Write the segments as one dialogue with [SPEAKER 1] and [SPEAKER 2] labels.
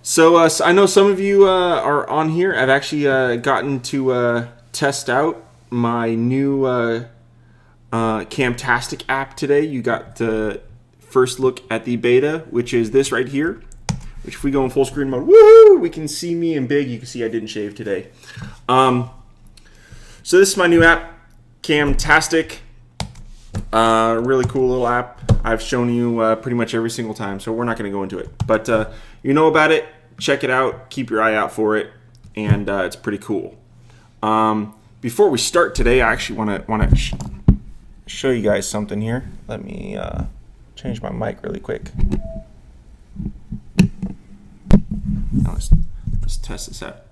[SPEAKER 1] So I know some of you are on here. I've actually gotten to test out my new Camtastic app today. You got the first look at the beta, which is this right here. Which, if we go in full screen mode, woo, we can see me in big. You can see I didn't shave today. So this is my new app, Camtastic. Really cool little app. I've shown you pretty much every single time, so we're not going to go into it. But you know about it. Check it out. Keep your eye out for it, and it's pretty cool. Before we start today, I actually want to show you guys something here. Let me change my mic really quick. Now let's test this out.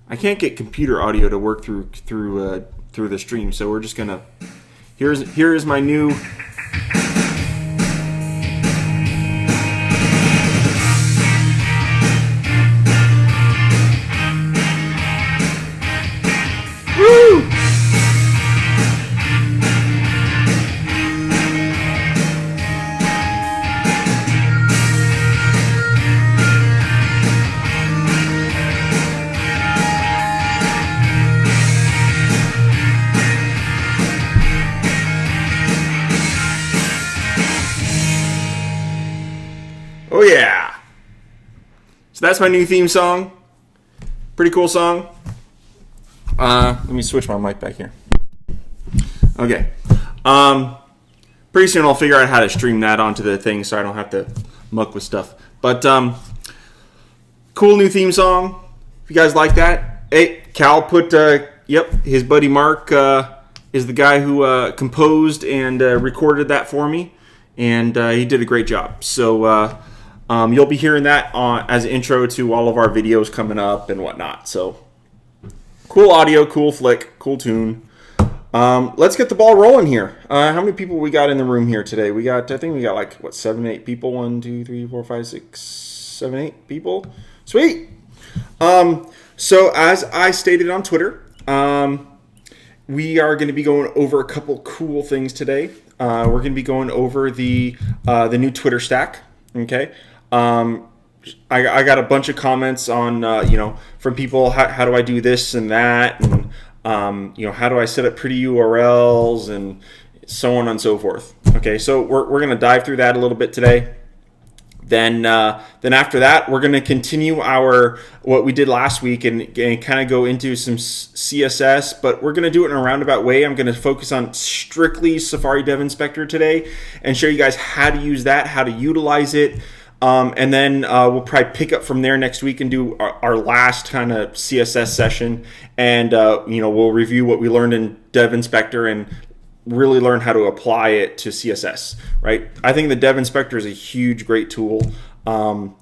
[SPEAKER 1] I can't get computer audio to work through the stream, so we're just gonna. Here is my new. Woo! Oh yeah! So that's my new theme song. Pretty cool song. Let me switch my mic back here. Okay. Pretty soon I'll figure out how to stream that onto the thing so I don't have to muck with stuff. But cool new theme song. If you guys like that. Hey, Cal put his buddy Mark is the guy who composed and recorded that for me, and he did a great job. So you'll be hearing that as an intro to all of our videos coming up and whatnot. So cool audio, cool flick, cool tune. Let's get the ball rolling here. How many people we got in the room here today? I think we got like 7, 8 people. 1, 2, 3, 4, 5, 6, 7, 8 people. Sweet. So as I stated on Twitter, we are going to be going over a couple cool things today. We're going to be going over the new Twitter stack. Okay. I got a bunch of comments on, from people, how do I do this and that, and, how do I set up pretty URLs, and so on and so forth. Okay, so we're going to dive through that a little bit today. Then after that, we're going to continue what we did last week and kind of go into some CSS, but we're going to do it in a roundabout way. I'm going to focus on strictly Safari Dev Inspector today and show you guys how to use that, how to utilize it. And then we'll probably pick up from there next week and do our last kind of CSS session. And, we'll review what we learned in Dev Inspector and really learn how to apply it to CSS, right? I think the Dev Inspector is a huge, great tool.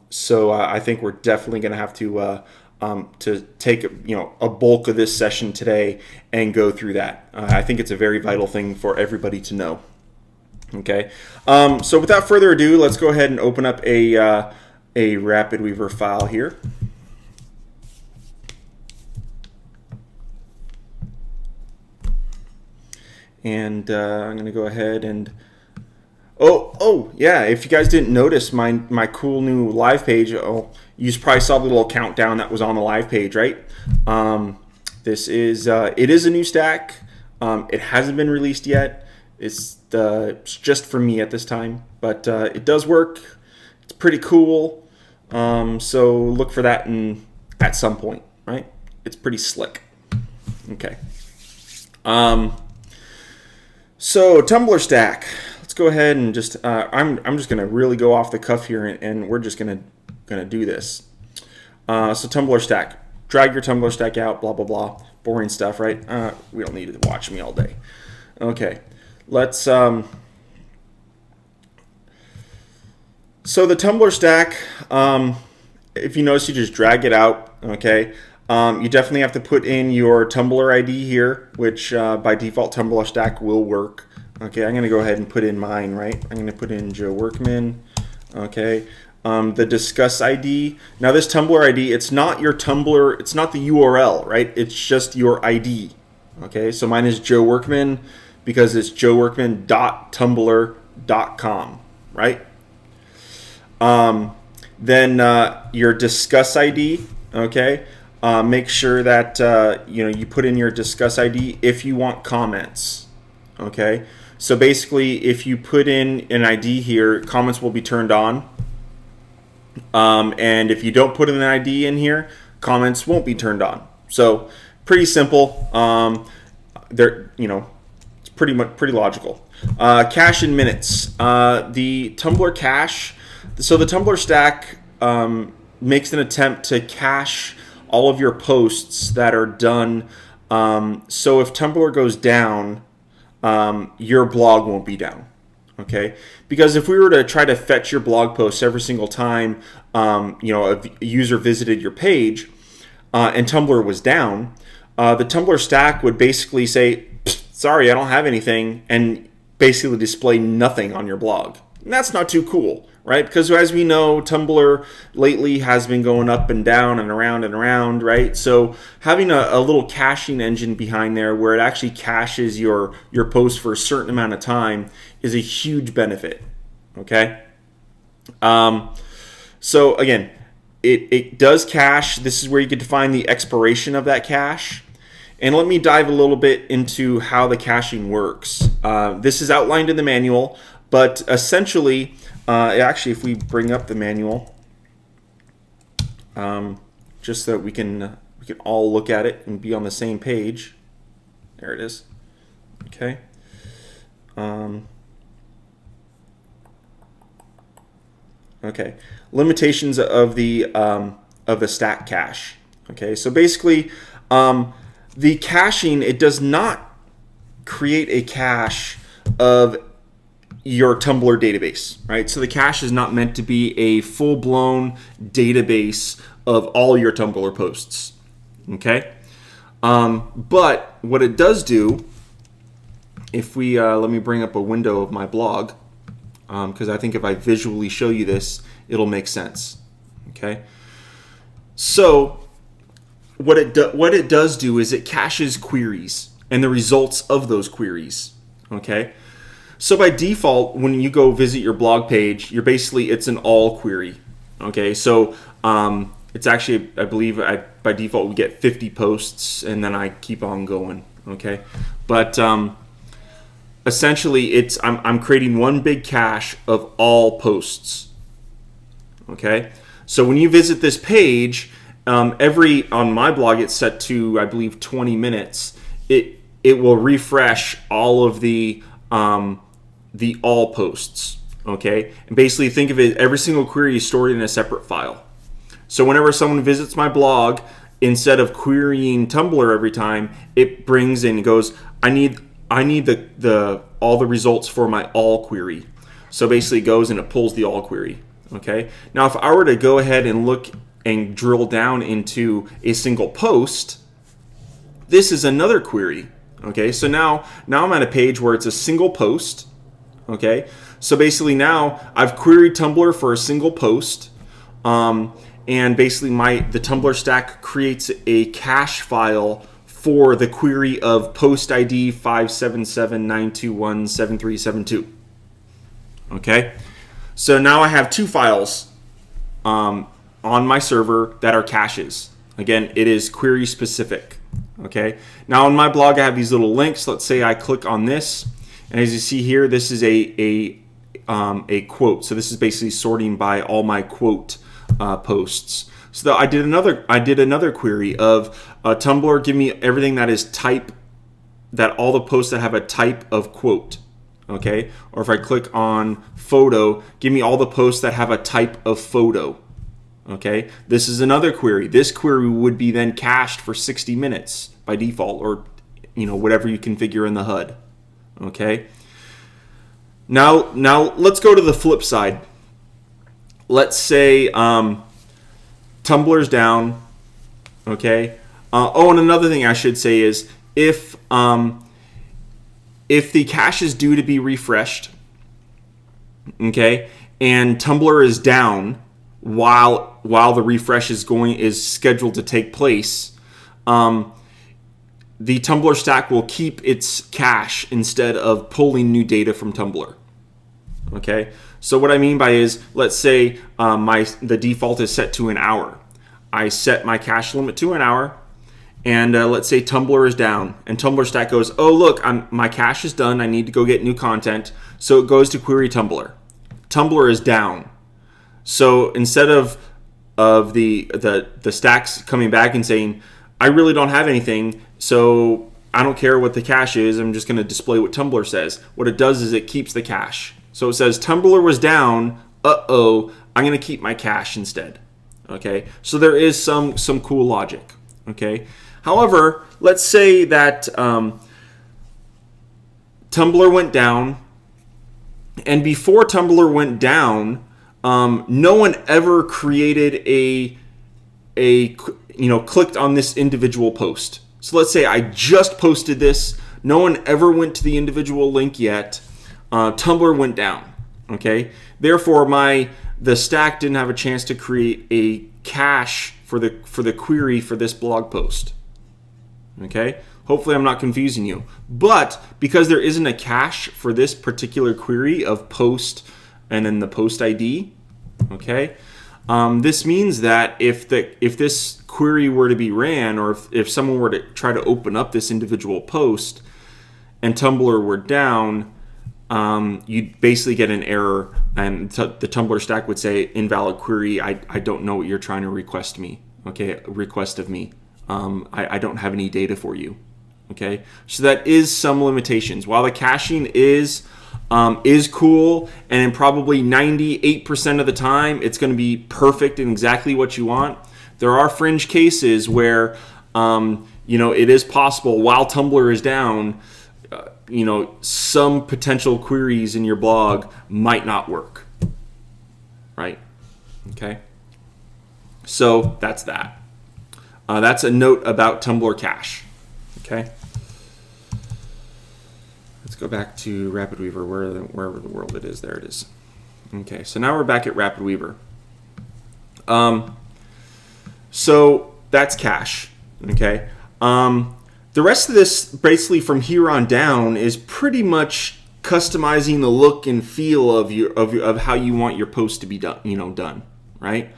[SPEAKER 1] So I think we're definitely going to have to take, a bulk of this session today and go through that. I think it's a very vital thing for everybody to know. Okay, so without further ado, let's go ahead and open up a Rapid Weaver file here. And I'm going to go ahead and yeah, if you guys didn't notice my cool new live page, you probably saw the little countdown that was on the live page, right? This is it is a new stack. It hasn't been released yet. It's just for me at this time, but it does work. It's pretty cool. So look for that at some point, right? It's pretty slick. Okay. So Tumblr stack. Let's go ahead and just I'm just gonna really go off the cuff here, and we're just gonna do this. So Tumblr stack. Drag your Tumblr stack out. Blah blah blah. Boring stuff, right? We don't need to watch me all day. Okay. Let's so the Tumblr stack, if you notice, you just drag it out. Okay, you definitely have to put in your Tumblr ID here, which by default Tumblr stack will work. Okay, I'm going to go ahead and put in mine, right? I'm going to put in Joe Workman. Okay, the discuss ID. Now this Tumblr ID, it's not your Tumblr, it's not the URL, right? It's just your ID. Okay, so mine is Joe Workman, because it's joeworkman.tumblr.com, right? Then your discuss ID, okay? Make sure that you put in your discuss ID if you want comments, okay? So basically, if you put in an ID here, comments will be turned on. And if you don't put an ID in here, comments won't be turned on. So pretty simple. It's pretty logical. Cache in minutes. The Tumblr cache. So the Tumblr stack makes an attempt to cache all of your posts that are done. So if Tumblr goes down, your blog won't be down. Okay, because if we were to try to fetch your blog posts every single time, a user visited your page, and Tumblr was down, the Tumblr stack would basically say, "Sorry, I don't have anything," and basically display nothing on your blog. And that's not too cool, right? Because as we know, Tumblr lately has been going up and down and around, right? So having a little caching engine behind there where it actually caches your post for a certain amount of time is a huge benefit, okay? So again, it does cache. This is where you can define the expiration of that cache. And let me dive a little bit into how the caching works. This is outlined in the manual, but essentially, actually, if we bring up the manual, just so that we can all look at it and be on the same page. There it is. Okay. Okay. Limitations of the stack cache. Okay. So basically, the caching, it does not create a cache of your Tumblr database, right? So the cache is not meant to be a full-blown database of all your Tumblr posts, okay? But what it does do, if we, let me bring up a window of my blog, because I think if I visually show you this, it'll make sense, okay? So what it does do is it caches queries and the results of those queries, okay? So by default, when you go visit your blog page, it's an all query, okay? So it's actually, I believe, by default we get 50 posts, and then I keep on going, okay? But essentially, I'm creating one big cache of all posts, okay? So when you visit this page, on my blog it's set to, I believe, 20 minutes. It will refresh all of the all posts, okay? And basically think of it, every single query is stored in a separate file. So whenever someone visits my blog, instead of querying Tumblr every time, it brings in, it goes, I need all the results for my all query. So basically it goes and it pulls the all query, okay? Now if I were to go ahead and look and drill down into a single post, this is another query, okay? So now I'm at a page where it's a single post, okay? So basically now I've queried Tumblr for a single post, and basically the Tumblr stack creates a cache file for the query of post ID 577-921-7372. Okay? So now I have two files on my server that are caches. Again, it is query specific. Okay? Now on my blog I have these little links. Let's say I click on this, and as you see here, this is a quote. So this is basically sorting by all my quote posts. So I did another query of Tumblr, give me everything that is type, that all the posts that have a type of quote, okay? Or if I click on photo, give me all the posts that have a type of photo, okay? This is another query. This query would be then cached for 60 minutes by default, or whatever you configure in the HUD, okay? Now let's go to the flip side. Let's say Tumblr's down, okay? And another thing I should say is if the cache is due to be refreshed, okay, and Tumblr is down while the refresh is scheduled to take place, the Tumblr stack will keep its cache instead of pulling new data from Tumblr, okay? So what I mean by is, let's say the default is set to an hour. I set my cache limit to an hour, and let's say Tumblr is down, and Tumblr Stack goes, oh look, my cache is done, I need to go get new content, so it goes to query Tumblr. Tumblr is down. So instead of the stacks coming back and saying, I really don't have anything, so I don't care what the cache is, I'm just going to display what Tumblr says. What it does is it keeps the cache. So it says Tumblr was down, I'm going to keep my cache instead. Okay, so there is some cool logic. Okay, however, let's say that Tumblr went down, and before Tumblr went down, no one ever created clicked on this individual post. So let's say I just posted this, no one ever went to the individual link yet. Tumblr went down. Okay, therefore the stack didn't have a chance to create a cache for the query for this blog post. Okay, hopefully I'm not confusing you. But because there isn't a cache for this particular query of post and then the post ID, okay, this means that if this query were to be ran, or if someone were to try to open up this individual post and Tumblr were down, you'd basically get an error, and the Tumblr stack would say invalid query. I don't know what you're trying to request of me. I don't have any data for you. Okay, so that is some limitations. While the caching is cool, and in probably 98% of the time it's going to be perfect and exactly what you want, there are fringe cases where it is possible while Tumblr is down, some potential queries in your blog might not work, right? Okay, so that's that. That's a note about Tumblr cache. Okay, let's go back to RapidWeaver, wherever the world it is. There it is. Okay, so now we're back at RapidWeaver. So that's cache. Okay. The rest of this, basically from here on down, is pretty much customizing the look and feel of how you want your post to be done, right?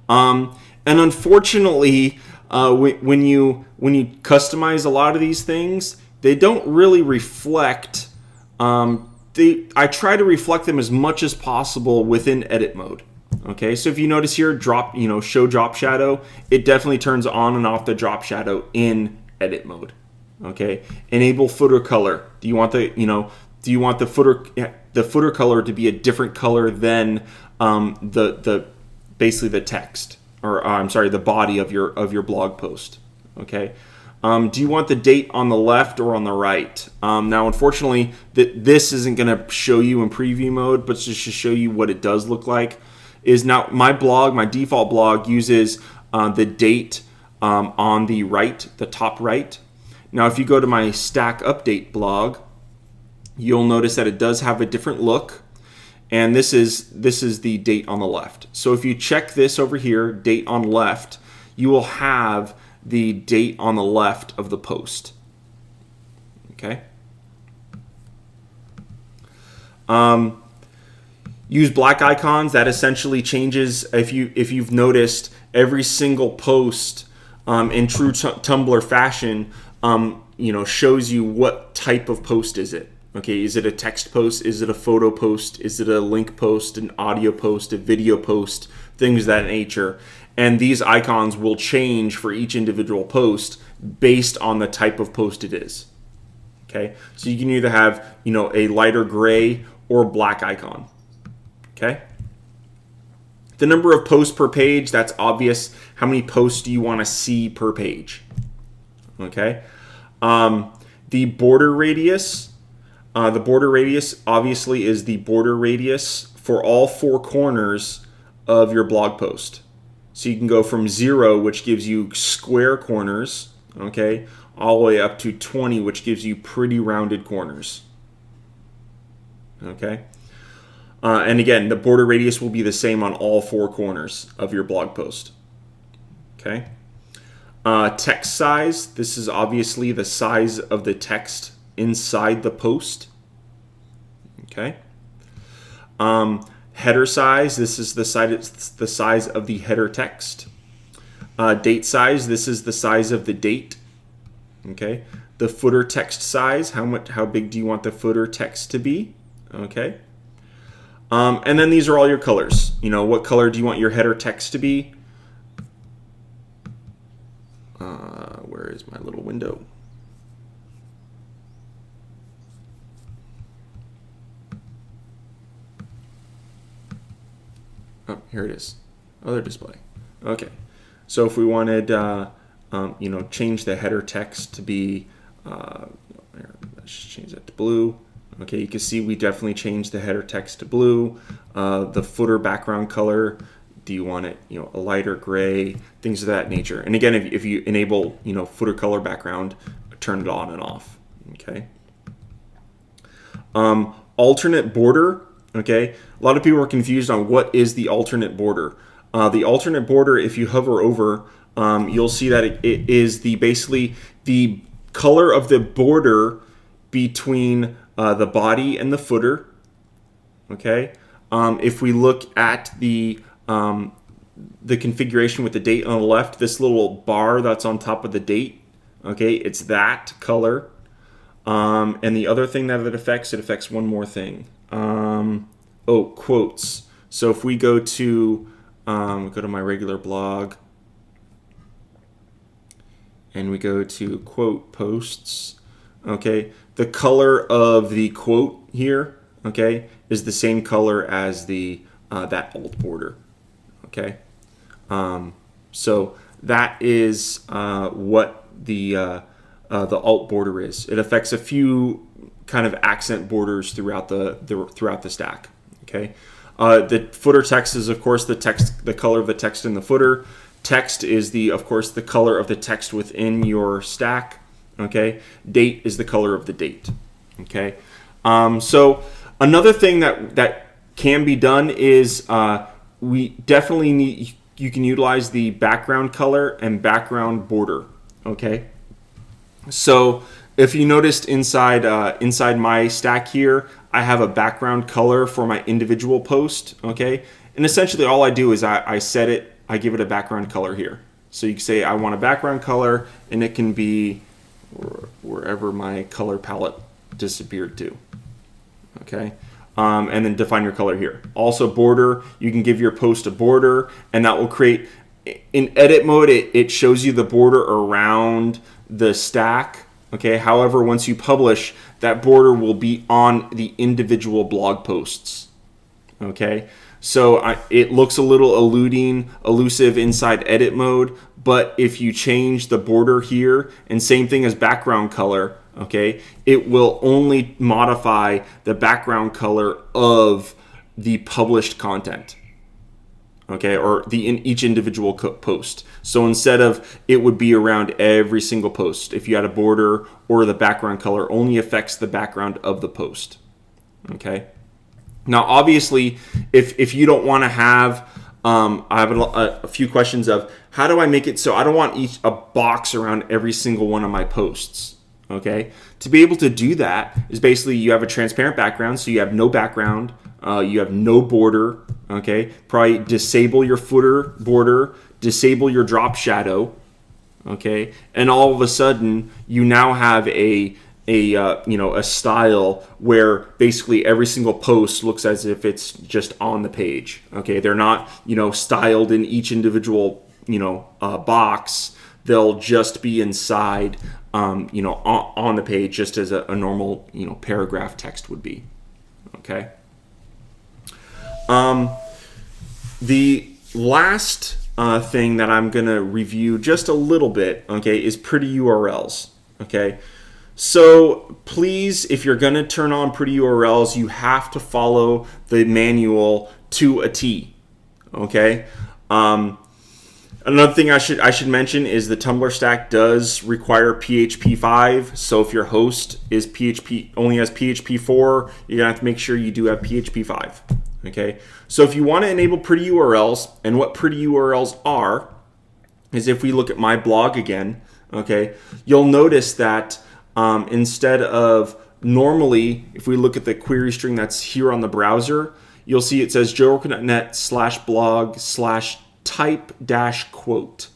[SPEAKER 1] And unfortunately, when you customize a lot of these things, they don't really reflect. I try to reflect them as much as possible within edit mode. Okay, so if you notice here, show drop shadow, it definitely turns on and off the drop shadow in edit mode. Okay, enable footer color. Do you want the footer color to be a different color than basically the text, or the body of your blog post? Okay. Do you want the date on the left or on the right? Now, unfortunately, this isn't going to show you in preview mode, but just to show you what it does look like, is now my default blog uses the date on the right, the top right. Now, if you go to my stack update blog, you'll notice that it does have a different look, and this is the date on the left. So if you check this over here, date on left, you will have the date on the left of the post. Okay. Use black icons. That essentially changes, if you've noticed, every single post in true Tumblr fashion shows you what type of post is it. Okay, is it a text post? Is it a photo post? Is it a link post, an audio post, a video post, things of that nature? And these icons will change for each individual post based on the type of post it is. Okay, so you can either have a lighter gray or black icon. Okay. The number of posts per page, that's obvious. How many posts do you want to see per page? Okay. The border radius. The border radius obviously is the border radius for all four corners of your blog post. So you can go from 0, which gives you square corners, okay, all the way up to 20, which gives you pretty rounded corners. Okay. And again, the border radius will be the same on all four corners of your blog post. Okay. Text size. This is obviously the size of the text inside the post. Okay. Header size, this is the size of the header text. Date size, this is the size of the date. Okay. The footer text size, how big do you want the footer text to be? Okay. And then these are all your colors. What color do you want your header text to be? Where is my little window? Oh, here it is. Other display. Okay. So if we wanted, change the header text to be, let's just change that to blue. Okay, you can see we definitely changed the header text to blue. The footer background color, do you want it, a lighter gray, things of that nature. And again, if you enable, footer color background, turn it on and off. Okay. Alternate border. Okay, a lot of people are confused on what is the alternate border. The alternate border, if you hover over, you'll see that it is basically the color of the border between the body and the footer. Okay, if we look at the configuration with the date on the left, this little bar that's on top of the date, okay, it's that color. And the other thing that it affects one more thing. Quotes. So if we go to my regular blog and we go to quote posts, okay, the color of the quote here, okay, is the same color as the that alt border. Okay, so that is what the alt border is. It affects a few kind of accent borders throughout the stack. Okay, the footer text is of course the color of the text in the footer. Text is of course the color of the text within your stack. Okay, date is the color of the date. Okay, so another thing that can be done is we definitely need, you can utilize the background color and background border. Okay, so if you noticed inside my stack here, I have a background color for my individual post. Okay, and essentially all I do is I set it, I give it a background color here. So you can say I want a background color, and it can be wherever my color palette disappeared to. Okay, and then define your color here. Also border, you can give your post a border, and that will create, in edit mode, it shows you the border around the stack. Okay, however, once you publish, that border will be on the individual blog posts. Okay, so it looks a little elusive inside edit mode, but if you change the border here, and same thing as background color, okay, it will only modify the background color of the published content. Okay, or in each individual post. So instead of, it would be around every single post. If you had a border, or the background color only affects the background of the post. Okay. Now, obviously, if you don't want to have, I have a few questions of how do I make it so I don't want a box around every single one of my posts. Okay. To be able to do that is basically you have a transparent background, so you have no background. You have no border. Okay, probably disable your footer border, disable your drop shadow. Okay, and all of a sudden you now have a style where basically every single post looks as if it's just on the page. Okay, they're not styled in each individual box. They'll just be inside on the page, just as a normal paragraph text would be. Okay. The last thing that I'm going to review just a little bit, okay, is pretty URLs. Okay, so please, if you're going to turn on pretty URLs, you have to follow the manual to a T. Okay. Another thing I should mention is the Tumblr stack does require PHP5. So if your host is only has PHP4, you're gonna have to make sure you do have PHP5. Okay. So if you want to enable pretty URLs, and what pretty URLs are, is if we look at my blog again, okay, you'll notice that instead of normally, if we look at the query string that's here on the browser, you'll see it says joework.net/blog/type-quote.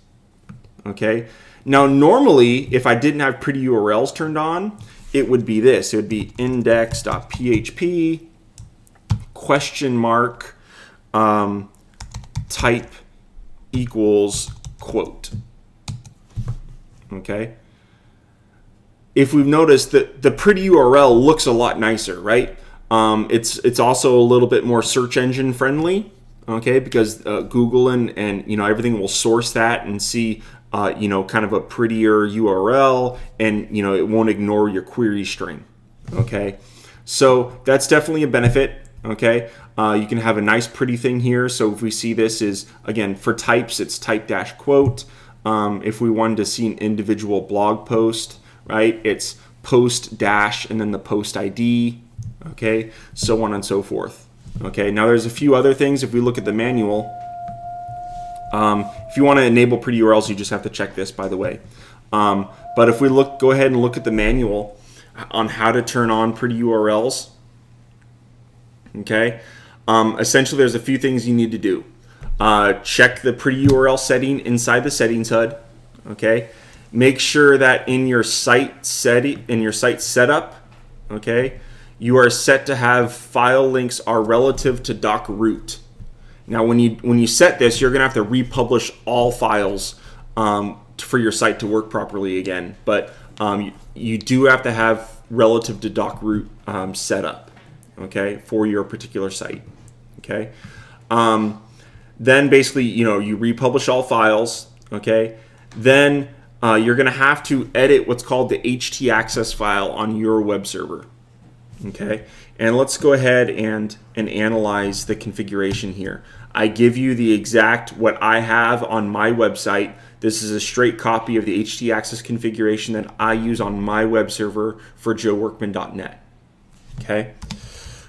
[SPEAKER 1] Okay. Now, normally, if I didn't have pretty URLs turned on, it would be this. It would be index.php type equals quote. Okay. If we've noticed that the pretty URL looks a lot nicer, right? It's also a little bit more search engine friendly, okay? Because Google and everything will source that and see kind of a prettier URL, and it won't ignore your query string, okay? So that's definitely a benefit, okay? You can have a nice pretty thing here. So if we see this is, again, for types, it's type-quote. If we wanted to see an individual blog post, right, it's post dash and then the post ID, okay, so on and so forth. Okay, now there's a few other things. If we look at the manual, if you want to enable pretty URLs, you just have to check this, by the way. But if we go ahead and look at the manual on how to turn on pretty URLs, okay, essentially there's a few things you need to do. Check the pretty URL setting inside the settings HUD, okay. Make sure that in your site setup, okay, you are set to have file links are relative to doc root. Now, when you set this, you're gonna have to republish all files for your site to work properly again. But you do have to have relative to doc root set up, okay, for your particular site, okay. Then basically, you republish all files, okay. Then you're going to have to edit what's called the htaccess file on your web server. Okay, and let's go ahead and analyze the configuration here. I give you the exact what I have on my website. This is a straight copy of the htaccess configuration that I use on my web server for joeworkman.net. Okay,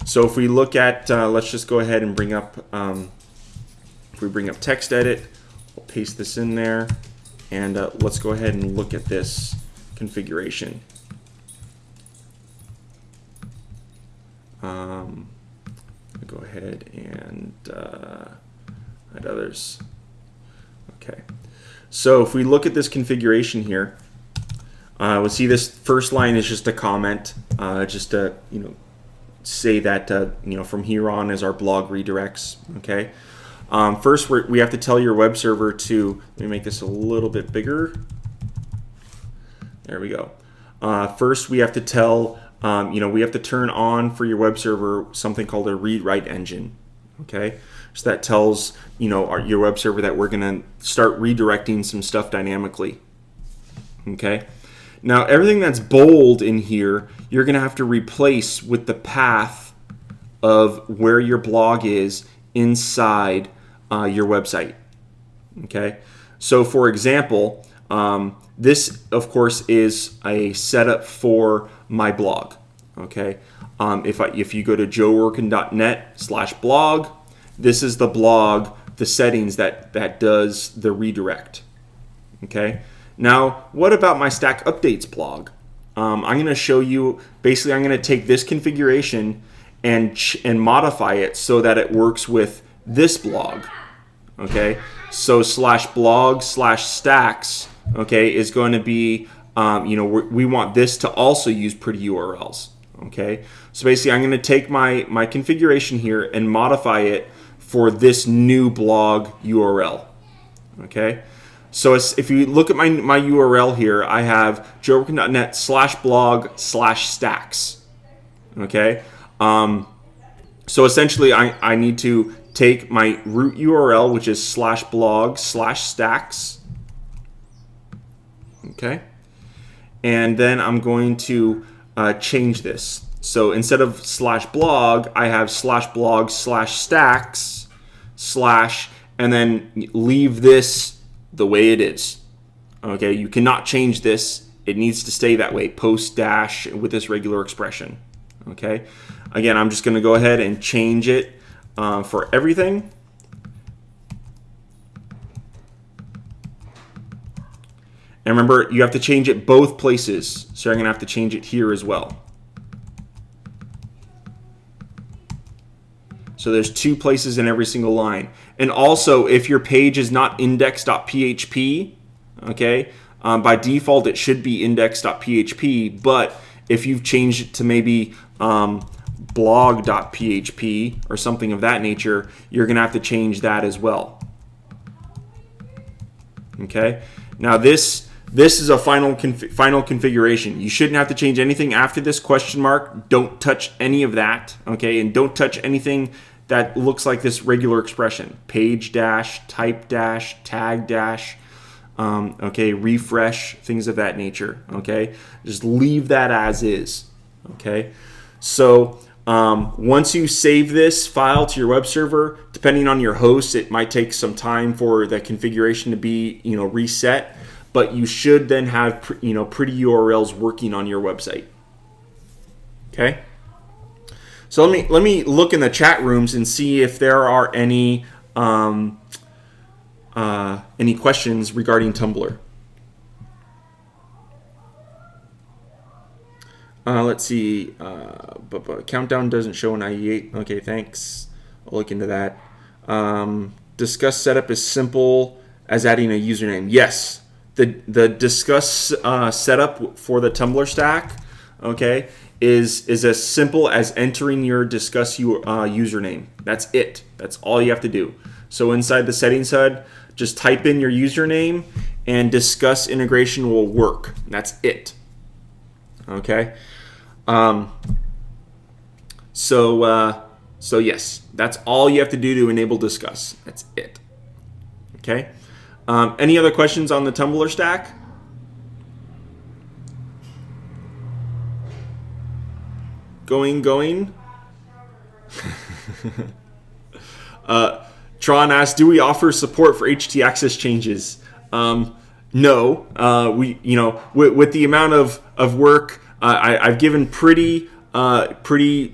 [SPEAKER 1] so if we look at, let's just go ahead and bring up, if we bring up text edit, we'll paste this in there. And let's go ahead and look at this configuration. Go ahead and add others. Okay. So if we look at this configuration here, we'll see this first line is just a comment, just to say that from here on is our blog redirects. Okay. First, we have to tell your web server to, let me make this a little bit bigger. There we go. First, we have to tell, we have to turn on for your web server something called a read-write engine. Okay, so that tells your web server that we're going to start redirecting some stuff dynamically. Okay, now everything that's bold in here, you're going to have to replace with the path of where your blog is inside your website. Okay, so for example, this of course is a setup for my blog. Okay, if you go to joeworkin.net/blog, this is the blog, the settings that does the redirect. Okay, now what about my Stack Updates blog? I'm going to show you, basically I'm going to take this configuration and modify it so that it works with this blog. Okay, so /blog/stacks, okay, is going to be, we want this to also use pretty URLs. Okay, so basically I'm going to take my configuration here and modify it for this new blog URL. Okay, so if you look at my URL here, I have joeworkin.net/blog/stacks. Okay, so essentially I need to take my root URL, which is /blog/stacks. Okay, and then I'm going to change this. So instead of /blog, I have /blog/stacks/ and then leave this the way it is. Okay, you cannot change this. It needs to stay that way, post dash with this regular expression. Okay, again, I'm just going to go ahead and change it for everything. And remember, you have to change it both places. So I'm going to have to change it here as well. So there's 2 places in every single line. And also, if your page is not index.php, okay, by default it should be index.php, but if you've changed it to maybe blog.php or something of that nature, you're going to have to change that as well. Okay. Now this is a final configuration. You shouldn't have to change anything after this question mark. Don't touch any of that. Okay, and don't touch anything that looks like this regular expression: page dash, type dash, tag dash. Okay, refresh, things of that nature. Okay, just leave that as is. Okay, so once you save this file to your web server, depending on your host, it might take some time for the configuration to be reset. But you should then have pretty URLs working on your website. Okay. So let me look in the chat rooms and see if there are any questions regarding Tumblr. Let's see. But countdown doesn't show an IE8. Okay, thanks. I'll look into that. Discuss setup is simple as adding a username. Yes. The Discuss setup for the Tumblr stack, okay, is as simple as entering your Discuss username. That's it. That's all you have to do. So inside the settings HUD, just type in your username and Discuss integration will work. That's it. Okay. So yes, that's all you have to do to enable Discuss. That's it. Okay. Any other questions on the Tumblr stack? Going. Tron asks, do we offer support for HT access changes? No. We, with the amount of work, I've given pretty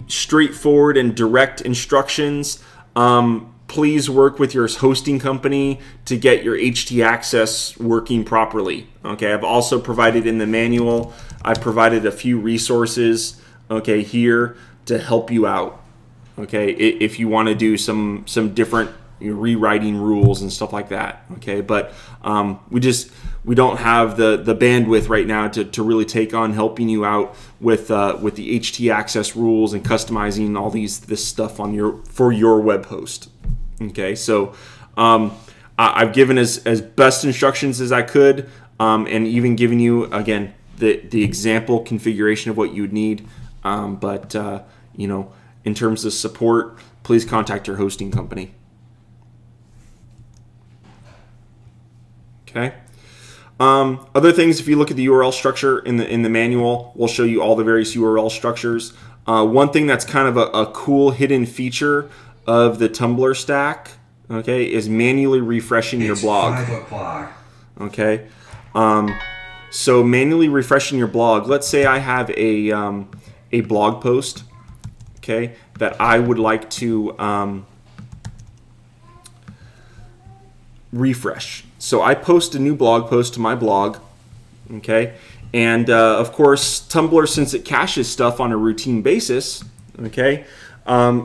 [SPEAKER 1] straightforward and direct instructions. Please work with your hosting company to get your HT access working properly. Okay, I've also provided in the manual, I've provided a few resources, okay, here to help you out. Okay, if you want to do some different rewriting rules and stuff like that. Okay, but we don't have the bandwidth right now to really take on helping you out with the HT access rules and customizing all this stuff for your web host. Okay, so I've given as best instructions as I could, and even given you again the example configuration of what you would need. But in terms of support, please contact your hosting company. Okay. Other things, if you look at the URL structure in the manual, we'll show you all the various URL structures. One thing that's kind of a cool hidden feature of the Tumblr stack, okay, is manually refreshing your blog. 5 o'clock. Okay. So manually refreshing your blog. Let's say I have a blog post, okay, that I would like to refresh. So I post a new blog post to my blog, okay, and of course Tumblr, since it caches stuff on a routine basis, okay,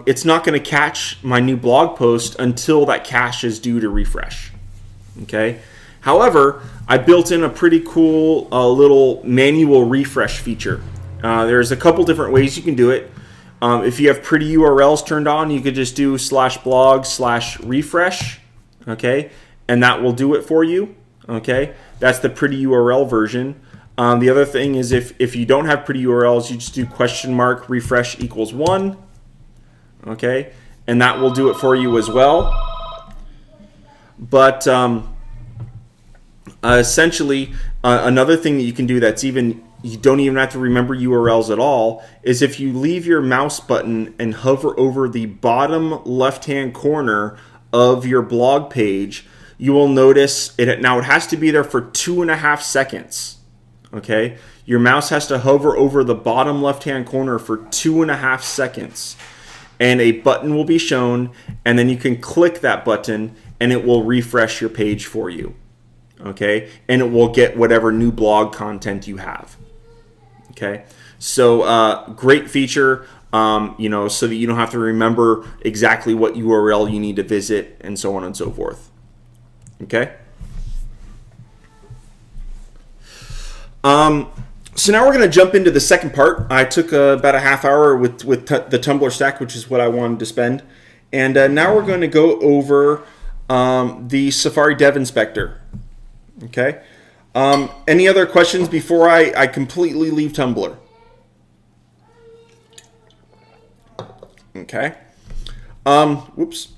[SPEAKER 1] it's not going to catch my new blog post until that cache is due to refresh. Okay. However, I built in a pretty cool little manual refresh feature. There's a couple different ways you can do it. If you have pretty URLs turned on, you could just do /blog/refresh. Okay. And that will do it for you. Okay. That's the pretty URL version. The other thing is if you don't have pretty URLs, you just do $refresh = 1. Okay, and that will do it for you as well. But essentially, another thing that you can do that's you don't even have to remember URLs at all is if you leave your mouse button and hover over the bottom left-hand corner of your blog page, you will notice it. Now it has to be there for 2.5 seconds. Okay, your mouse has to hover over the bottom left-hand corner for 2.5 seconds. And a button will be shown, and then you can click that button and it will refresh your page for you. Okay, and it will get whatever new blog content you have. Okay, so great feature. so that you don't have to remember exactly what URL you need to visit and so on and so forth. Okay. So now we're going to jump into the second part. I took about a half hour with the Tumblr stack, which is what I wanted to spend. And now we're going to go over the Safari Dev Inspector. Okay. Any other questions before I completely leave Tumblr? Okay. Whoops.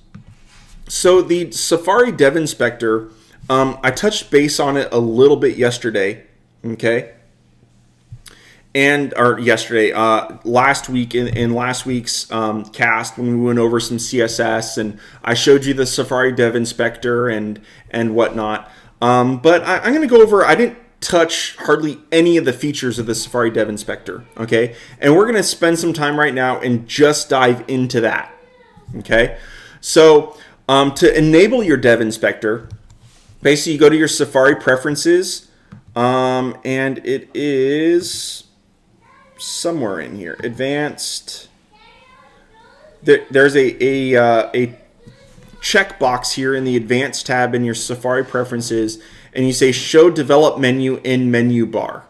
[SPEAKER 1] So the Safari Dev Inspector, I touched base on it a little bit yesterday. Okay. Last week in last week's cast, when we went over some CSS and I showed you the Safari Dev Inspector and whatnot. But I'm going to go over, I didn't touch hardly any of the features of the Safari Dev Inspector. Okay. And we're going to spend some time right now and just dive into that. Okay. So to enable your Dev Inspector, basically you go to your Safari preferences, and it is somewhere in here. Advanced. There's a checkbox here in the Advanced tab in your Safari preferences, and you say Show Develop Menu in Menu Bar.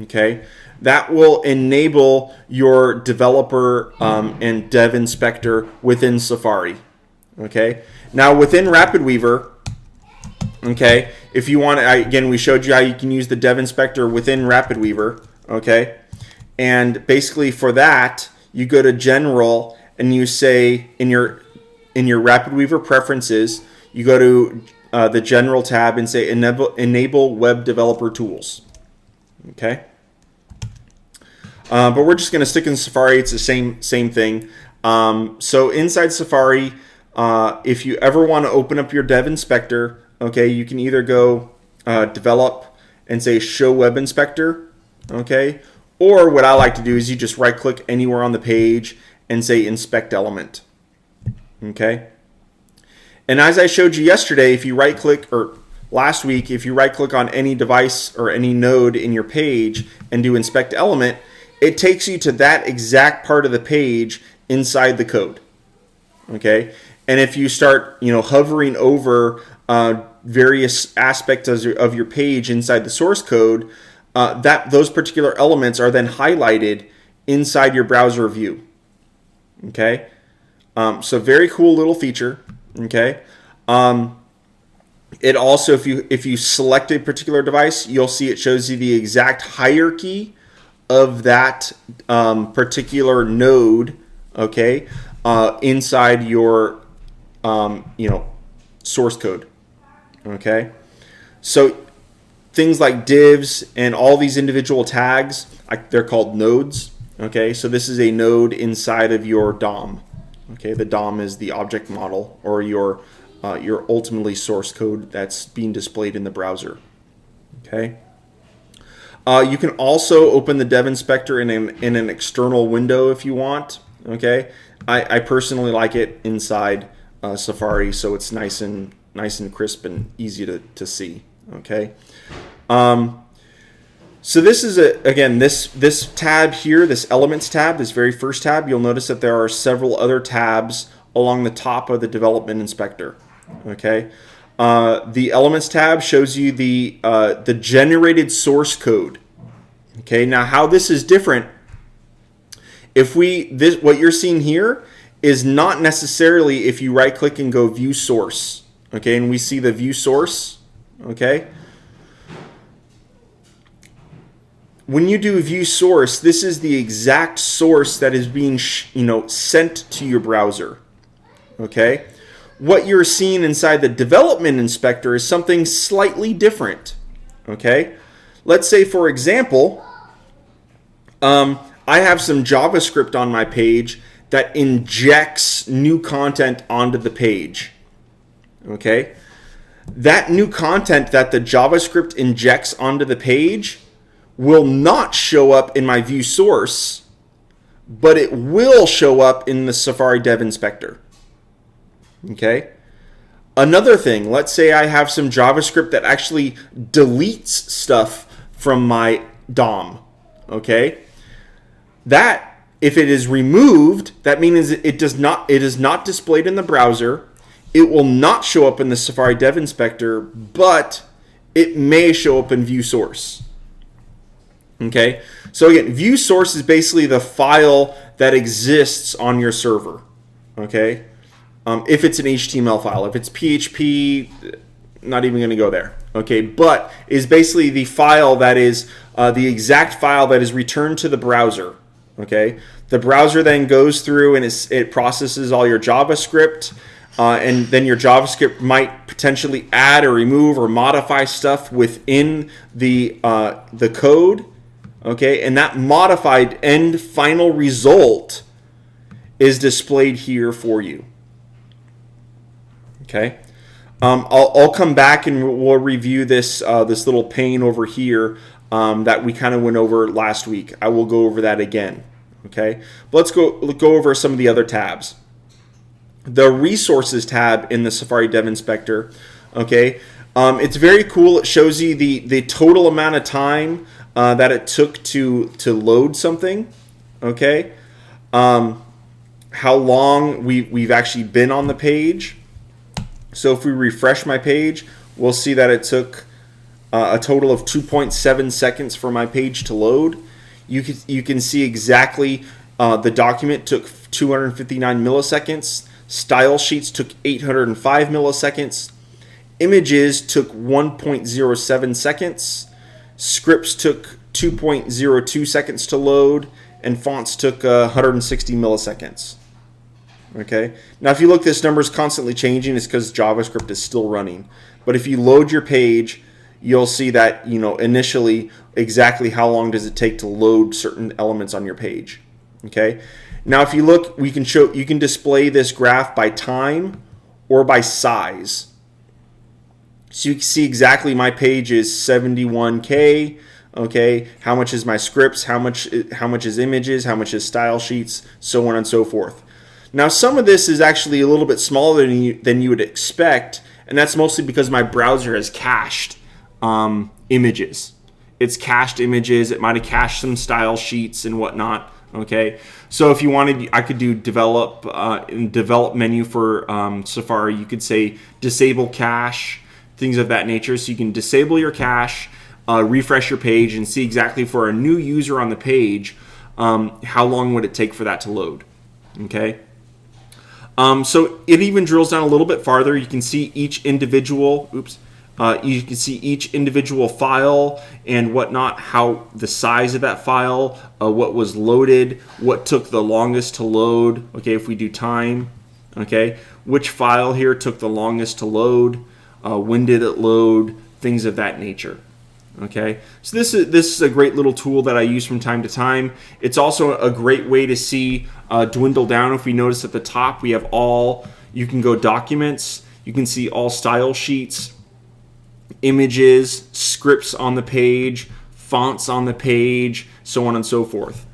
[SPEAKER 1] Okay, that will enable your developer and Dev Inspector within Safari. Okay, now within RapidWeaver. Okay, if you want, again, we showed you how you can use the Dev Inspector within RapidWeaver. Okay. And basically for that, you go to General and you say in your RapidWeaver preferences, you go to the General tab and say Enable Web Developer Tools. Okay. But we're just going to stick in Safari. It's the same thing. So inside Safari, if you ever want to open up your Dev Inspector, okay, you can either go Develop and say Show Web Inspector. Okay. Or what I like to do is you just right click anywhere on the page and say Inspect Element. Okay. And as I showed you yesterday, if you right click, or last week, if you right click on any device or any node in your page and do Inspect Element, it takes you to that exact part of the page inside the code. Okay. And if you start, hovering over various aspects of your page inside the source code, those particular elements are then highlighted inside your browser view. Okay, so very cool little feature. Okay, it also, if you select a particular device, you'll see it shows you the exact hierarchy of that particular node. Okay, inside your source code. Okay, so things like divs and all these individual tags, they're called nodes. Okay, so this is a node inside of your DOM. Okay, the DOM is the object model, or your ultimately source code that's being displayed in the browser. Okay, you can also open the Dev Inspector in an external window if you want. Okay, I personally like it inside Safari, so it's nice and crisp and easy to see. Okay. So this is again this tab here, this Elements tab, this very first tab. You'll notice that there are several other tabs along the top of the Development Inspector. Okay. The Elements tab shows you the generated source code. Okay. Now how this is different, what you're seeing here is not necessarily if you right click and go View Source. Okay, and we see the View Source. Okay. When you do View Source, this is the exact source that is being sent to your browser. Okay. What you're seeing inside the Development Inspector is something slightly different. Okay. Let's say, for example, I have some JavaScript on my page that injects new content onto the page. Okay. That new content that the JavaScript injects onto the page will not show up in my View Source, but it will show up in the Safari Dev Inspector. Okay. Another thing, let's say I have some JavaScript that actually deletes stuff from my DOM. Okay. That If it is removed, that means it is not displayed in the browser. It will not show up in the Safari Dev Inspector, but it may show up in view source. Okay, so again, view source is basically the file that exists on your server. Okay, if it's an HTML file, if it's PHP, not even going to go there. Okay, but is basically the file that is the exact file that is returned to the browser. Okay, the browser then goes through and it processes all your JavaScript, and then your JavaScript might potentially add or remove or modify stuff within the code. Okay, and that modified end final result is displayed here for you. Okay, I'll come back and we'll review this this little pane over here that we kind of went over last week. I will go over that again. Okay, but let's go over some of the other tabs. The Resources tab in the Safari Dev Inspector. Okay, it's very cool. It shows you the total amount of time that it took to load something. Okay, how long we've actually been on the page. So if we refresh my page, we'll see that it took a total of 2.7 seconds for my page to load. You can see exactly the document took 259 milliseconds. Style sheets took 805 milliseconds. Images took 1.07 seconds. Scripts took 2.02 seconds to load. And fonts took 160 milliseconds. Okay. Now, if you look, this number is constantly changing. It's because JavaScript is still running. But if you load your page, you'll see that, initially exactly how long does it take to load certain elements on your page. Okay. Now, if you look, you can display this graph by time or by size. So you can see exactly my page is 71K. Okay, how much is my scripts? How much is images? How much is style sheets? So on and so forth. Now, some of this is actually a little bit smaller than you would expect, and that's mostly because my browser has cached images. It's cached images. It might have cached some style sheets and whatnot. Okay, so if you wanted, I could do develop menu for Safari. You could say disable cache, things of that nature. So you can disable your cache, refresh your page, and see exactly for a new user on the page how long would it take for that to load. Okay. So it even drills down a little bit farther. You can see each individual. You can see each individual file and whatnot, how the size of that file, what was loaded, what took the longest to load. Okay, if we do time, okay, which file here took the longest to load, when did it load, things of that nature. Okay, so this is a great little tool that I use from time to time. It's also a great way to see dwindle down. If we notice at the top, we have all. You can go documents. You can see all style sheets, images, scripts on the page, fonts on the page, so on and so forth.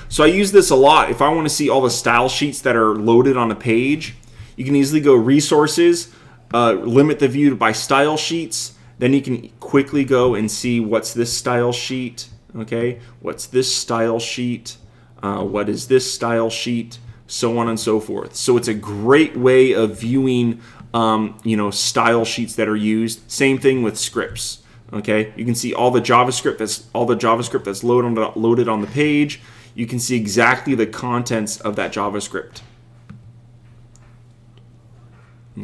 [SPEAKER 1] So I use this a lot. If I want to see all the style sheets that are loaded on a page, you can easily go Resources, limit the view by style sheets. Then you can quickly go and see what's this style sheet, okay? What's this style sheet? What is this style sheet? So on and so forth. So it's a great way of viewing, style sheets that are used. Same thing with scripts, okay? You can see all the JavaScript that's loaded on the page. You can see exactly the contents of that JavaScript,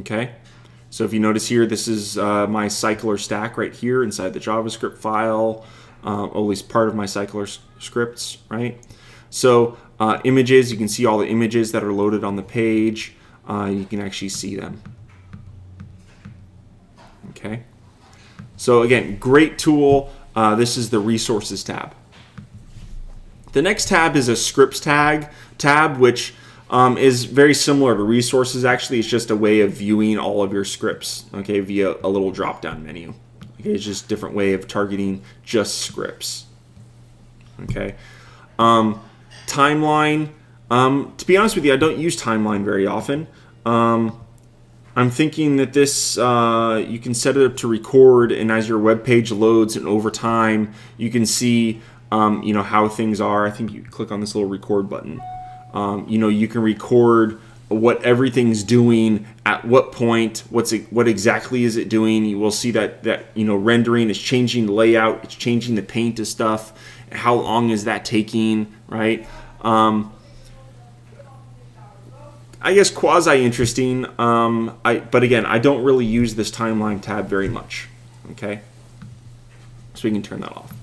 [SPEAKER 1] okay? So if you notice here, this is my cycler stack right here inside the JavaScript file, at least part of my cycler scripts, right? So images, you can see all the images that are loaded on the page. You can actually see them. Okay. So again, great tool. This is the Resources tab. The next tab is a Scripts tab, which is very similar to Resources. Actually, it's just a way of viewing all of your scripts, okay, via a little drop-down menu. Okay, it's just a different way of targeting just scripts. Okay, timeline. To be honest with you, I don't use timeline very often. I'm thinking that this you can set it up to record, and as your web page loads, and over time, you can see how things are. I think you click on this little record button. You can record what everything's doing at what point, what exactly is it doing. You will see that rendering is changing the layout, it's changing the paint to stuff. How long is that taking, right? I guess quasi interesting. But again, I don't really use this timeline tab very much. Okay, so we can turn that off.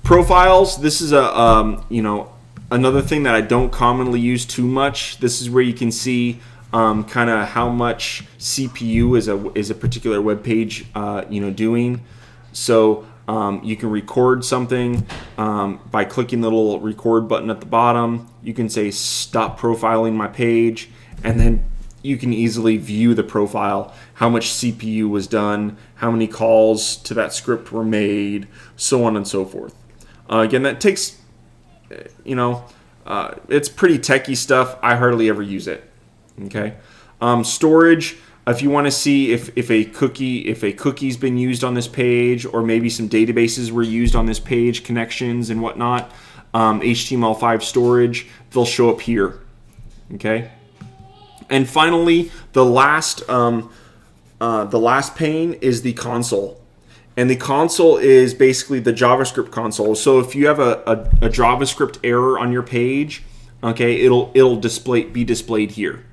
[SPEAKER 1] Profiles. This is another thing that I don't commonly use too much. This is where you can see kind of how much CPU is a particular web page doing. So you can record something by clicking the little record button at the bottom. You can say stop profiling my page, and then you can easily view the profile, how much CPU was done, how many calls to that script were made, so on and so forth. Again, that takes, it's pretty techie stuff. I hardly ever use it. Okay. Storage. If you want to see if a cookie's been used on this page, or maybe some databases were used on this page, connections and whatnot, HTML5 storage, they'll show up here. Okay. And finally, the last pane is the console. And the console is basically the JavaScript console. So if you have a JavaScript error on your page, okay, it'll be displayed here.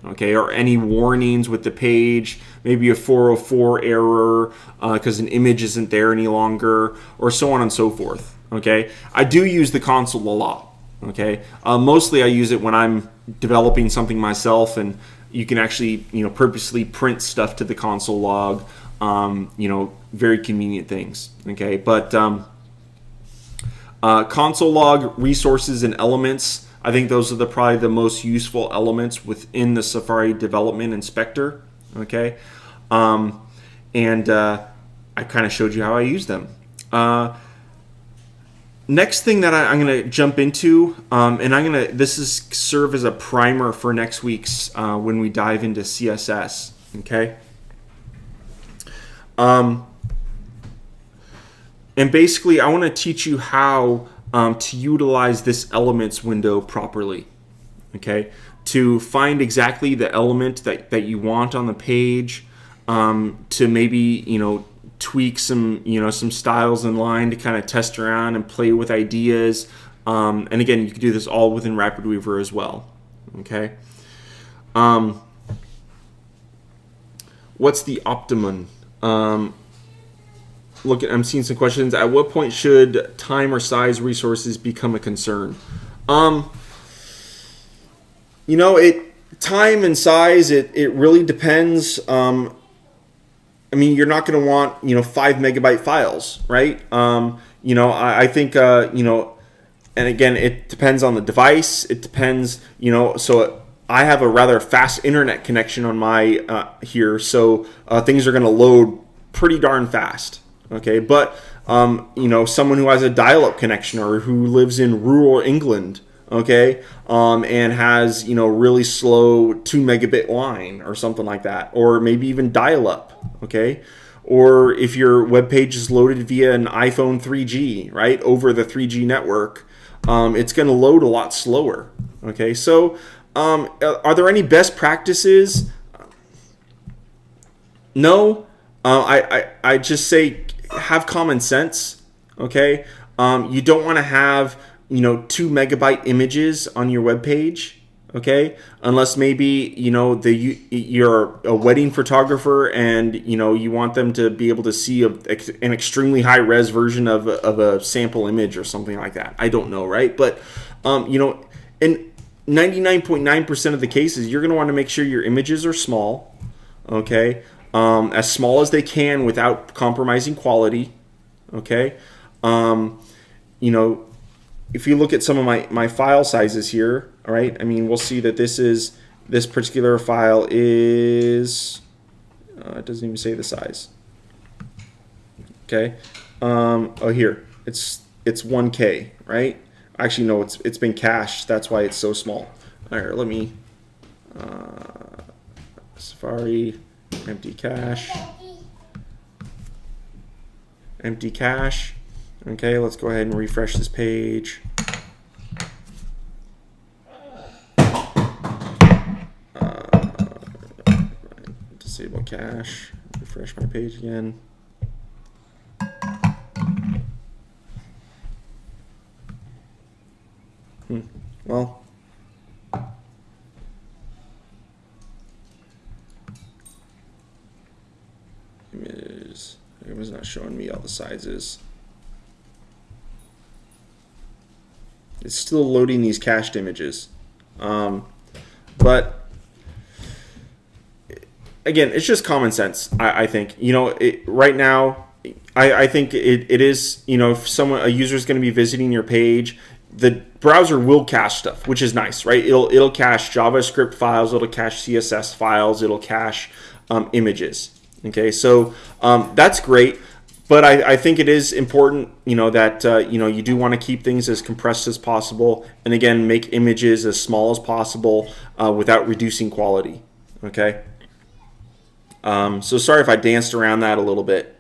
[SPEAKER 1] Okay, or any warnings with the page, maybe a 404 error because an image isn't there any longer, or so on and so forth. Okay, I do use the console a lot. Okay, mostly I use it when I'm developing something myself, and you can actually purposely print stuff to the console log. Very convenient things. Okay, but console log, resources, and elements, I think those are probably the most useful elements within the Safari Development Inspector. Okay, and I kind of showed you how I use them. Next thing that I'm going to jump into, and this is serve as a primer for next week's when we dive into CSS. Okay. And basically, I want to teach you how to utilize this elements window properly. Okay, to find exactly the element that you want on the page, to maybe tweak some styles in line to kind of test around and play with ideas. And again, you can do this all within RapidWeaver as well. Okay. What's the optimum? I'm seeing some questions. At what point should time or size resources become a concern? Time and size, it really depends. You're not going to want 5 megabyte files, right? I think and again, it depends on the device. It depends, so I have a rather fast internet connection on my here, so things are going to load pretty darn fast. Okay, but someone who has a dial-up connection or who lives in rural England, okay, and has really slow 2 megabit line or something like that, or maybe even dial-up, okay, or if your web page is loaded via an iPhone 3G, right, over the 3G network, it's going to load a lot slower. Okay, so are there any best practices? No. I just say have common sense. Okay, you don't want to have 2 megabyte images on your web page. Okay, unless maybe you're a wedding photographer and you want them to be able to see an extremely high res version of a sample image or something like that. I don't know, right? But in 99.9% of the cases, you're going to want to make sure your images are small. Okay. As small as they can without compromising quality. Okay. If you look at some of my file sizes here, all right, we'll see that this particular file is, it doesn't even say the size. Okay. Here, it's 1K, right? Actually, no, it's been cached. That's why it's so small. All right, let me, Safari. Empty cache. Okay, let's go ahead and refresh this page. cache. Refresh my page again. Well, it was not showing me all the sizes. It's still loading these cached images. But again, it's just common sense, I think. Right now, I think it is, if a user is going to be visiting your page, the browser will cache stuff, which is nice, right? It'll cache JavaScript files, it'll cache CSS files, it'll cache images. Okay, so that's great. But I think it is important, that you do want to keep things as compressed as possible, and again, make images as small as possible without reducing quality. Okay. So sorry if I danced around that a little bit.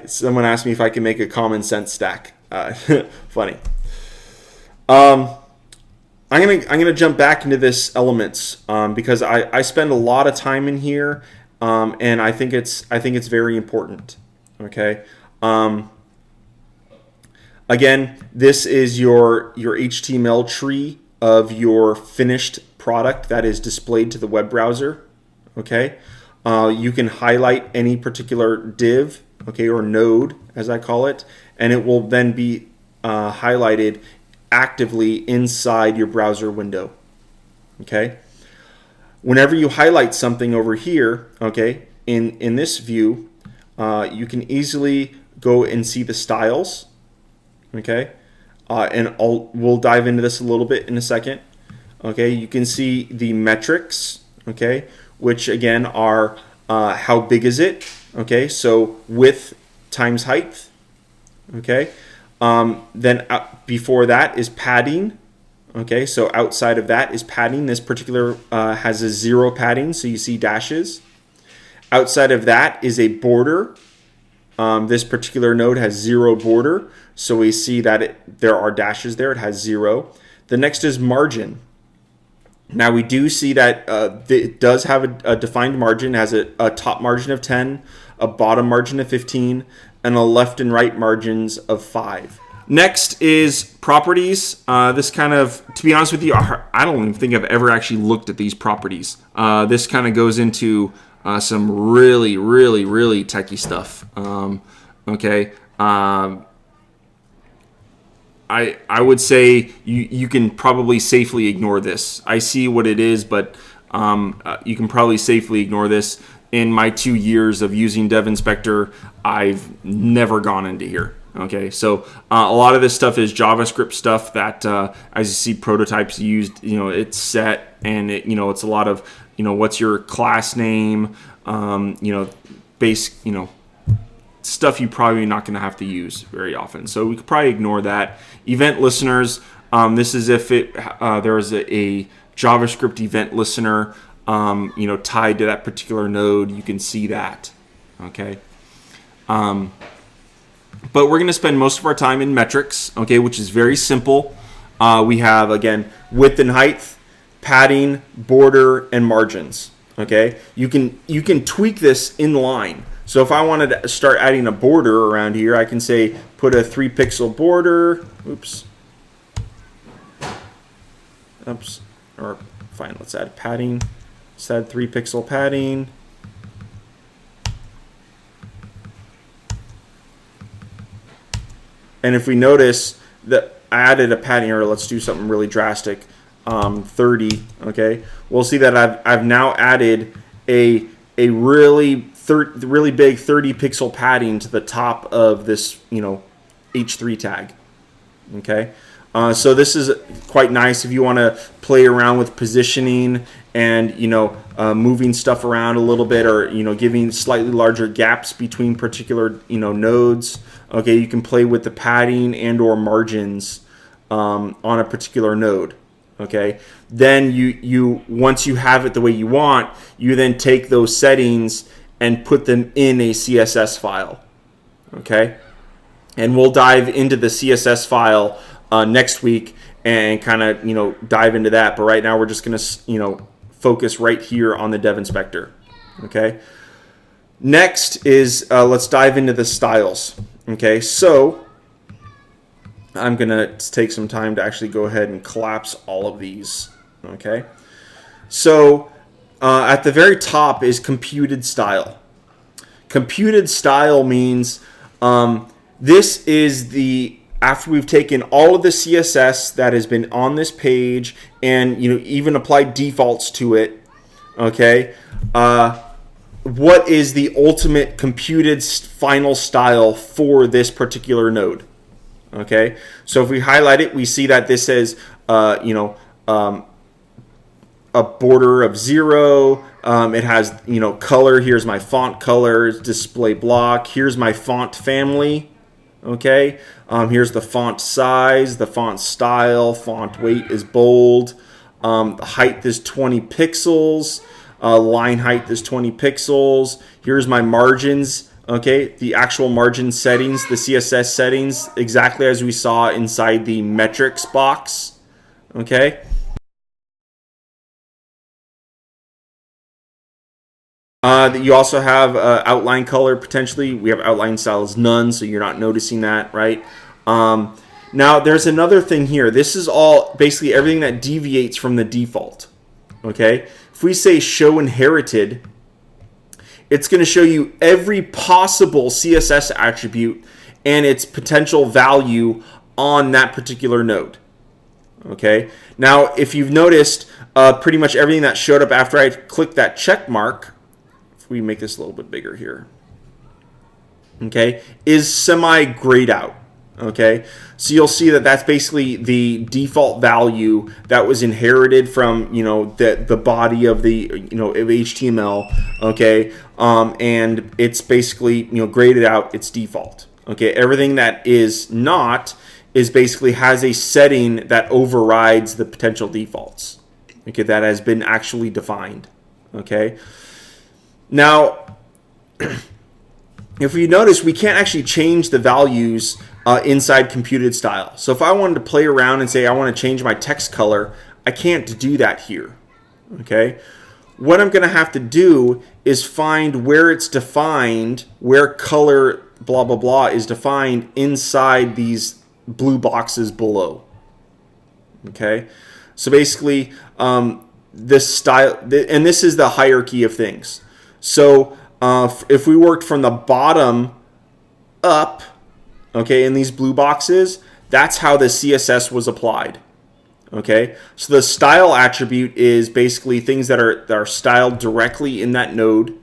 [SPEAKER 1] Someone asked me if I can make a common sense stack. Funny. I'm gonna jump back into this elements because I spend a lot of time in here. And I think it's very important. Okay. Again, this is your HTML tree of your finished product that is displayed to the web browser. Okay. You can highlight any particular div, okay, or node as I call it, and it will then be highlighted actively inside your browser window. Okay. Whenever you highlight something over here, okay, in this view, you can easily go and see the styles, okay, and we'll dive into this a little bit in a second. Okay, you can see the metrics, okay, which again are how big is it, okay, so width times height, okay, then before that is padding. Okay, so outside of that is padding. This particular has a 0 padding, so you see dashes. Outside of that is a border. This particular node has 0 border, so we see that there are dashes there. It has 0. The next is margin. Now we do see that it does have a defined margin. It has a top margin of 10, a bottom margin of 15, and a left and right margins of 5. Next is properties. This kind of, to be honest with you, I don't even think I've ever actually looked at these properties. This kind of goes into some really, really, really techie stuff. Okay. I would say you can probably safely ignore this. I see what it is, but you can probably safely ignore this. In my 2 years of using Dev Inspector, I've never gone into here. Okay, so a lot of this stuff is JavaScript stuff that, as you see prototypes used, it's set, and it's a lot of, what's your class name, base, stuff you're probably not going to have to use very often. So we could probably ignore that. Event listeners, this is if there is a JavaScript event listener, tied to that particular node. You can see that. Okay. But we're going to spend most of our time in metrics, okay, which is very simple. We have, again, width and height, padding, border, and margins, okay? You can tweak this in line. So if I wanted to start adding a border around here, I can say put a 3-pixel border. Oops. Or fine, let's add padding. Let's add 3-pixel padding. And if we notice that I added a padding, or let's do something really drastic, 30, okay, we'll see that I've now added a really big 30-pixel padding to the top of this, H3 tag, okay. So this is quite nice if you want to play around with positioning and moving stuff around a little bit, or giving slightly larger gaps between particular nodes. Okay, you can play with the padding and or margins on a particular node. Okay, then you once you have it the way you want, you then take those settings and put them in a CSS file. Okay, and we'll dive into the CSS file next week and kind of dive into that. But right now we're just gonna focus right here on the dev inspector. Okay. Next is let's dive into the styles. Okay, so I'm gonna take some time to actually go ahead and collapse all of these. Okay, so at the very top is computed style. Computed style means this is the after we've taken all of the CSS that has been on this page and even applied defaults to it. Okay, what is the ultimate computed final style for this particular node? Okay, so if we highlight it, we see that this says a border of 0. It has color. Here's my font color, display block. Here's my font family. Okay, here's the font size, the font style, font weight is bold. The height is 20 pixels. Line height is 20 pixels. Here's my margins. Okay, the actual margin settings, the CSS settings, exactly as we saw inside the metrics box. Okay. You also have outline color potentially. We have outline style as none, so you're not noticing that, right? Now, there's another thing here. This is all basically everything that deviates from the default. Okay. If we say show inherited, it's going to show you every possible CSS attribute and its potential value on that particular node. Okay. Now, if you've noticed, pretty much everything that showed up after I clicked that check mark, if we make this a little bit bigger here, okay, is semi-grayed out. Okay, so you'll see that that's basically the default value that was inherited from the body of the of HTML. Okay, and it's basically graded out its default. Okay, everything that is not is basically has a setting that overrides the potential defaults. Okay, that has been actually defined. Okay, now if you notice, we can't actually change the values inside computed style. So if I wanted to play around and say I want to change my text color, I can't do that here. Okay, what I'm going to have to do is find where it's defined, where color blah blah blah is defined inside these blue boxes below. Okay, so basically this style, and this is the hierarchy of things. So if we worked from the bottom up, okay, in these blue boxes, that's how the CSS was applied. Okay, so the style attribute is basically things that are styled directly in that node.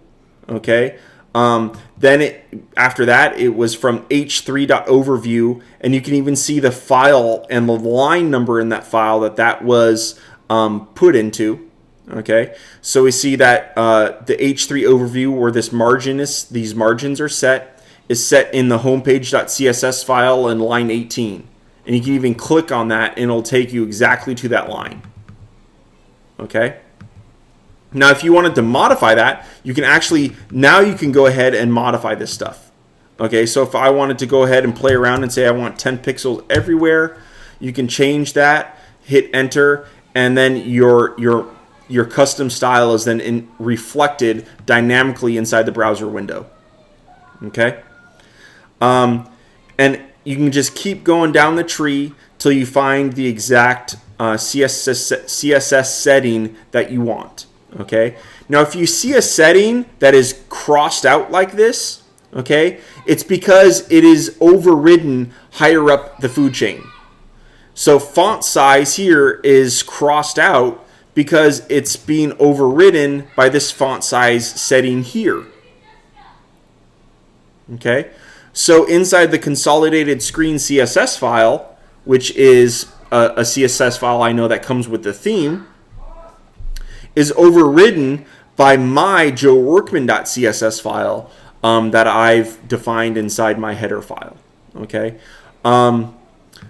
[SPEAKER 1] Okay, then after that it was from h3.overview, and you can even see the file and the line number in that file that was put into. Okay, so we see that the h3 overview, where this margin is, these margins are set, is set in the homepage.css file in line 18. And you can even click on that and it'll take you exactly to that line. Okay. Now, if you wanted to modify that, you can actually, now you can go ahead and modify this stuff. Okay, so if I wanted to go ahead and play around and say I want 10 pixels everywhere, you can change that, hit enter, and then your custom style is then reflected dynamically inside the browser window. Okay. And you can just keep going down the tree till you find the exact CSS setting that you want. Okay. Now, if you see a setting that is crossed out like this, okay, it's because it is overridden higher up the food chain. So font size here is crossed out because it's being overridden by this font size setting here. Okay. So inside the consolidated screen CSS file, which is a CSS file I know that comes with the theme, is overridden by my joeworkman.css file that I've defined inside my header file. Okay,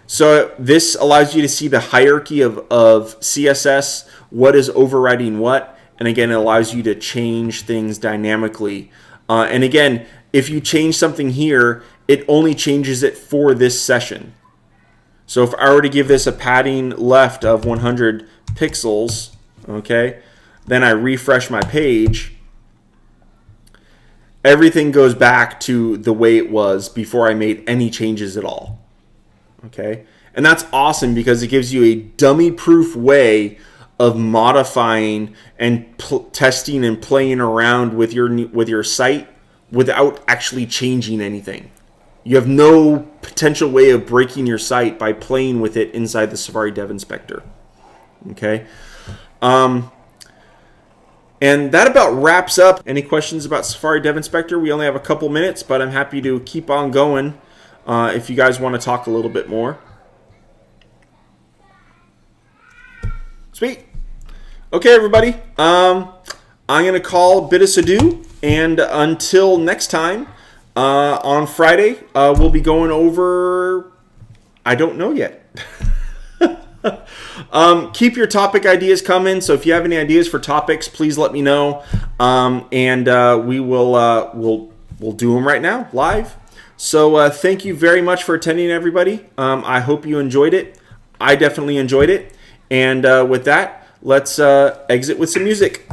[SPEAKER 1] so this allows you to see the hierarchy of CSS, what is overriding what, and again, it allows you to change things dynamically. And again, if you change something here, it only changes it for this session. So if I were to give this a padding left of 100 pixels, okay, then I refresh my page, everything goes back to the way it was before I made any changes at all. Okay? And that's awesome because it gives you a dummy-proof way of modifying and testing and playing around with your site without actually changing anything. You have no potential way of breaking your site by playing with it inside the Safari Dev Inspector. Okay? And that about wraps up. Any questions about Safari Dev Inspector? We only have a couple minutes, but I'm happy to keep on going if you guys want to talk a little bit more. Sweet. Okay, everybody. I'm going to call bid us adieu. And until next time, on Friday, we'll be going over... I don't know yet. Keep your topic ideas coming. So if you have any ideas for topics, please let me know. And we will we'll do them right now, live. So thank you very much for attending, everybody. I hope you enjoyed it. I definitely enjoyed it. And with that, let's exit with some music.